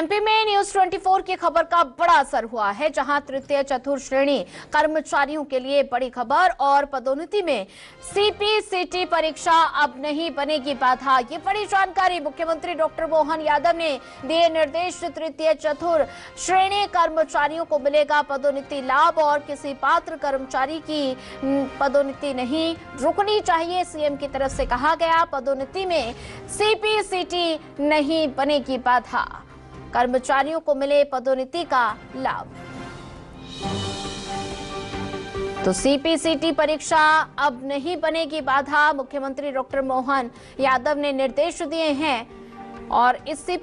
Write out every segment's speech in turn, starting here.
MP में news 24 की खबर का बड़ा असर हुआ है, जहां तृतीय चतुर्थ श्रेणी कर्मचारियों के लिए बड़ी खबर और पदोन्नति में सीपीसीटी परीक्षा अब नहीं बनेगी बाधा। ये बड़ी जानकारी मुख्यमंत्री डॉक्टर मोहन यादव ने दिए निर्देश। तृतीय चतुर्थ श्रेणी कर्मचारियों को मिलेगा पदोन्नति लाभ और किसी पात्र कर्मचारी की पदोन्नति नहीं रुकनी चाहिए, सीएम की तरफ से कहा गया। पदोन्नति में सीपीसीटी नहीं बनेगी बाधा, कर्मचारियों को मिले पदोन्नति का लाभ। तो सीपीसीटी परीक्षा अब नहीं बनेगी बाधा, मुख्यमंत्री डॉक्टर मोहन यादव ने निर्देश दिए हैं। और इसी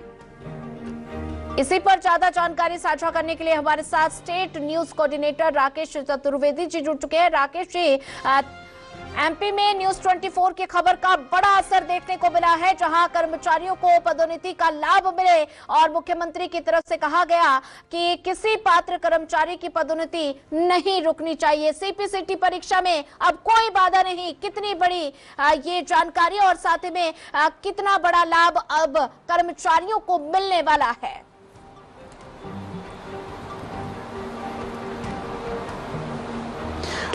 पर ज्यादा जानकारी साझा करने के लिए हमारे साथ state news coordinator Rakesh Chaturvedi ji जुड़ चुके हैं। राकेश जी, एमपी में न्यूज 24 की खबर का बड़ा असर देखने को मिला है, जहां कर्मचारियों को पदोन्नति का लाभ मिले और मुख्यमंत्री की तरफ से कहा गया कि किसी पात्र कर्मचारी की पदोन्नति नहीं रुकनी चाहिए। सीपीसीटी परीक्षा में अब कोई बाधा नहीं। कितनी बड़ी ये जानकारी और साथ ही में कितना बड़ा लाभ अब कर्मचारियों को मिलने वाला है?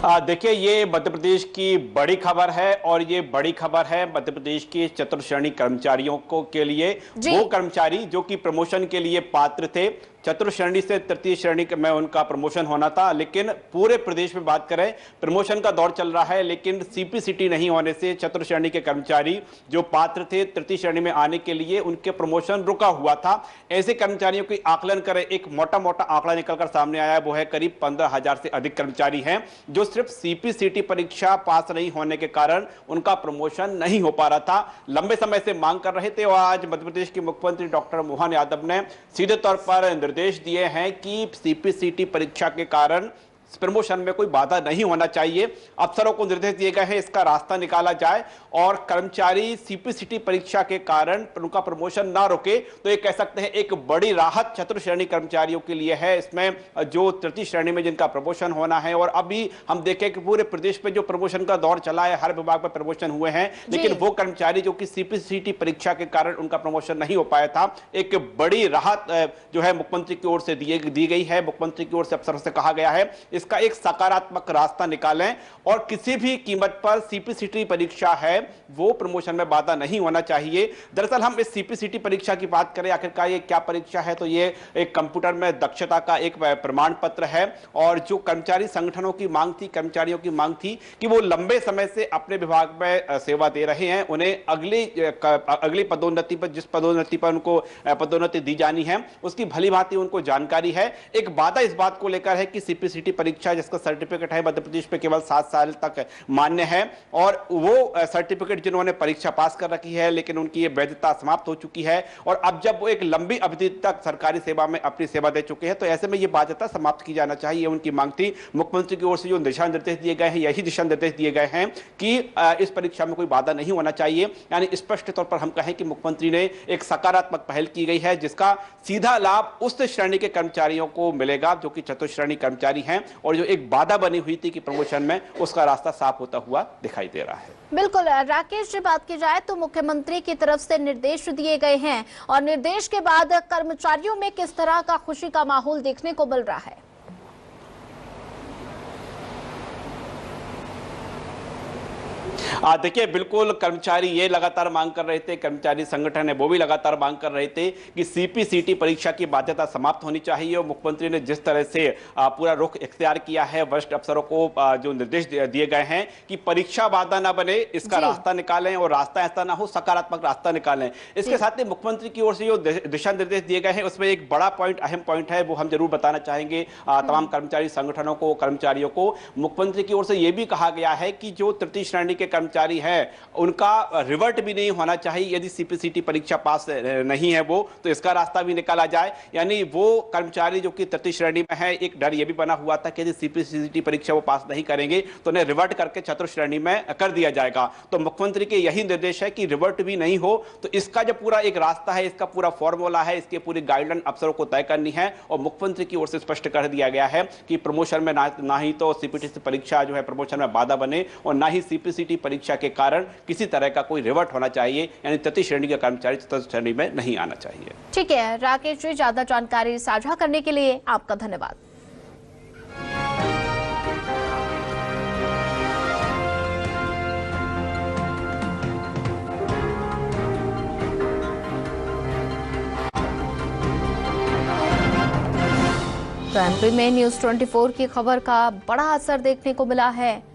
देखिए, ये मध्य प्रदेश की बड़ी खबर है और ये बड़ी खबर है मध्य प्रदेश के चतुर्थ श्रेणी कर्मचारियों को के लिए। वो कर्मचारी जो कि प्रमोशन के लिए पात्र थे, चतुर्थ श्रेणी से तृतीय श्रेणी में उनका प्रमोशन होना था, लेकिन पूरे प्रदेश में बात करें प्रमोशन का दौर चल रहा है, लेकिन सीपीसीटी नहीं होने से चतुर्थ श्रेणी के कर्मचारी जो पात्र थे तृतीय श्रेणी में आने के लिए, उनके प्रमोशन रुका हुआ था। ऐसे कर्मचारियों की आकलन करें, एक मोटा मोटा आंकड़ा निकलकर सामने आया है, वो है करीब 15,000 से अधिक कर्मचारी हैं जो सिर्फ सीपीसीटी परीक्षा पास नहीं होने के कारण उनका प्रमोशन नहीं हो पा रहा था। लंबे समय से मांग कर रहे थे और आज मध्य प्रदेश के मुख्यमंत्री डॉक्टर मोहन यादव ने सीधे तौर पर निर्देश दिए हैं कि सीपीसीटी परीक्षा के कारण प्रमोशन में कोई बाधा नहीं होना चाहिए। अफसरों को निर्देश दिए गए हैं इसका रास्ता निकाला जाए और कर्मचारी सीपीसीटी परीक्षा के कारण उनका प्रमोशन ना रुके। तो ये कह सकते हैं एक बड़ी राहत चतुर्थ श्रेणी कर्मचारियों के लिए है, इसमें जो तृतीय श्रेणी में जिनका प्रमोशन होना है। और अभी हम देखें कि पूरे प्रदेश में जो प्रमोशन का दौर चला है, हर विभाग में प्रमोशन हुए हैं, लेकिन वो कर्मचारी जो कि सीपीसीटी परीक्षा के कारण उनका प्रमोशन नहीं हो पाया था, एक बड़ी राहत जो है मुख्यमंत्री की ओर से दी गई है। मुख्यमंत्री की ओर से अफसरों से कहा गया है इसका एक सकारात्मक रास्ता निकालें और किसी भी कीमत पर सीपीसीटी परीक्षा है वो प्रमोशन में बाधा नहीं होना चाहिए। दरअसल हम इस सीपीसीटी परीक्षा की बात करें, आखिरकार ये क्या परीक्षा है, तो ये एक कंप्यूटर में दक्षता का एक प्रमाण पत्र है। और जो कर्मचारी संगठनों की मांग थी, कर्मचारियों की मांग थी कि वो लंबे समय से अपने विभाग में सेवा दे रहे हैं, उन्हें अगली पदोन्नति पर, जिस पदोन्नति पर उनको पदोन्नति दी जानी है, उसकी भली भांति उनको जानकारी है। एक बाधा इस बात को लेकर है कि सीपीसीटी परीक्षा जिसका सर्टिफिकेट है मध्य प्रदेश में केवल 7 साल तक मान्य है और वो सर्टिफिकेट जिन्होंने परीक्षा पास कर रखी है लेकिन उनकी ये वैधता समाप्त हो चुकी है और अब जब वो एक लंबी अवधि तक सरकारी सेवा में अपनी सेवा दे चुके हैं, तो ऐसे में ये बाध्यता समाप्त की जाना चाहिए, उनकी मांग थी। मुख्यमंत्री की ओर से जो दिशा निर्देश दिए गए हैं, यही दिशा निर्देश दिए गए हैं कि इस परीक्षा में कोई बाधा नहीं होना चाहिए। यानी स्पष्ट तौर पर हम कहें कि मुख्यमंत्री ने एक सकारात्मक पहल की गई है जिसका सीधा लाभ उस श्रेणी के कर्मचारियों को मिलेगा जो कि चतुर्थ श्रेणी कर्मचारी हैं और जो एक बाधा बनी हुई थी कि प्रमोशन में, उसका रास्ता साफ होता हुआ दिखाई दे रहा है। बिल्कुल राकेश जी, बात की जाए तो मुख्यमंत्री की तरफ से निर्देश दिए गए हैं और निर्देश के बाद कर्मचारियों में किस तरह का खुशी का माहौल देखने को मिल रहा है? देखिए, बिल्कुल कर्मचारी ये लगातार मांग कर रहे थे, कर्मचारी संगठन है वो भी लगातार मांग कर रहे थे कि सीपीसीटी परीक्षा की बाध्यता समाप्त होनी चाहिए। और मुख्यमंत्री ने जिस तरह से पूरा रुख इख्तियार किया है, वरिष्ठ अफसरों को जो निर्देश दिए गए हैं कि परीक्षा बाधा ना बने, इसका रास्ता निकालें और रास्ता ऐसा ना हो, सकारात्मक रास्ता निकालें। इसके साथ ही मुख्यमंत्री की ओर से जो दिशा निर्देश दिए गए हैं उसमें एक बड़ा पॉइंट, अहम पॉइंट है, वो हम जरूर बताना चाहेंगे तमाम कर्मचारी संगठनों को, कर्मचारियों को। मुख्यमंत्री की ओर से यह भी कहा गया है कि जो तृतीय श्रेणी के कर्मचारी है उनका रिवर्ट भी नहीं होना चाहिए यदि सीपीसीटी परीक्षा पास नहीं है वो, तो इसका रास्ता भी निकाला जाए। यानी वो कर्मचारी जो कि तृतीय श्रेणी में है, एक डर यह भी बना हुआ था कि यदि सीपीसीटी परीक्षा वो पास नहीं करेंगे तो उन्हें रिवर्ट करके चतुर्थ श्रेणी में कर दिया जाएगा। तो मुख्यमंत्री के यही निर्देश है कि रिवर्ट भी नहीं हो। तो इसका जो पूरा एक रास्ता है, इसका पूरा फॉर्मूला है, इसकी पूरी गाइडलाइन अफसरों को तय करनी है और मुख्यमंत्री की ओर से स्पष्ट कर दिया गया है कि प्रमोशन में ना ही तो सीपीसीटी परीक्षा जो है प्रमोशन में बाधा बने और ना ही सीपीसीटी परीक्षा परीक्षा के कारण किसी तरह का कोई रिवर्ट होना चाहिए, यानी तृतीय श्रेणी का कर्मचारी चतुर्थ श्रेणी में नहीं आना चाहिए। ठीक है राकेश जी, ज्यादा जानकारी साझा करने के लिए आपका धन्यवाद। तो एमपी में न्यूज 24 की खबर का बड़ा असर देखने को मिला है।